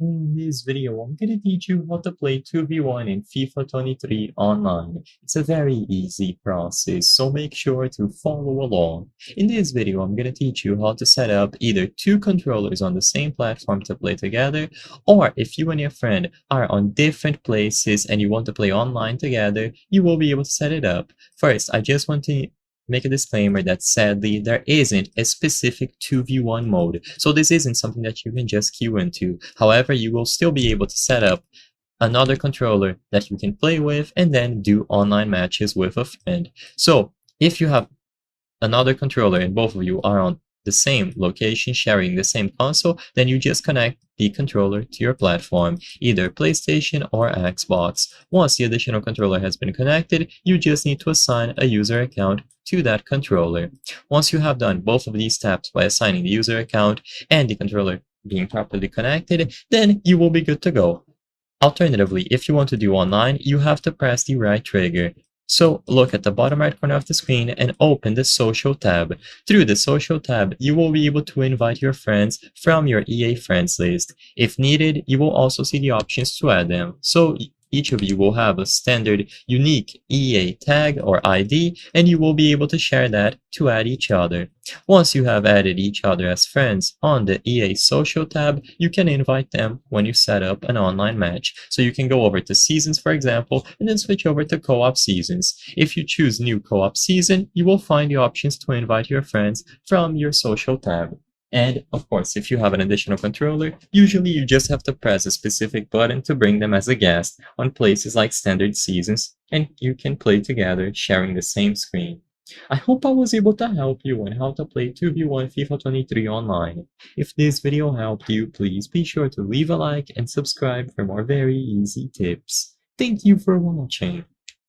In this video, I'm going to teach you how to play 2v1 in FIFA 23 online. It's a very easy process, so make sure to follow along. In this video, I'm going to teach you how to set up either two controllers on the same platform to play together, or if you and your friend are on different places and you want to play online together, you will be able to set it up. First, I just want to make a disclaimer that sadly there isn't a specific 2v1 mode, so this isn't something that you can just queue into. However, you will still be able to set up another controller that you can play with and then do online matches with a friend. So if you have another controller and both of you are on the same location sharing the same console, then you just connect the controller to your platform, either PlayStation or Xbox. Once the additional controller has been connected, you just need to assign a user account to that controller. Once you have done both of these steps by assigning the user account and the controller being properly connected, then you will be good to go. Alternatively, if you want to do online, you have to press the right trigger. So look at the bottom right corner of the screen and open the Social tab. Through the Social tab, you will be able to invite your friends from your EA friends list. If needed, you will also see the options to add them. So each of you will have a standard unique EA tag or ID, and you will be able to share that to add each other. Once you have added each other as friends on the EA Social tab, you can invite them when you set up an online match. So you can go over to Seasons, for example, and then switch over to Co-op Seasons. If you choose New Co-op Season, you will find the options to invite your friends from your Social tab. And of course, if you have an additional controller, usually you just have to press a specific button to bring them as a guest on places like Standard Seasons, and you can play together sharing the same screen. I hope I was able to help you on how to play 2v1 FIFA 23 online. If this video helped you, please be sure to leave a like and subscribe for more very easy tips. Thank you for watching.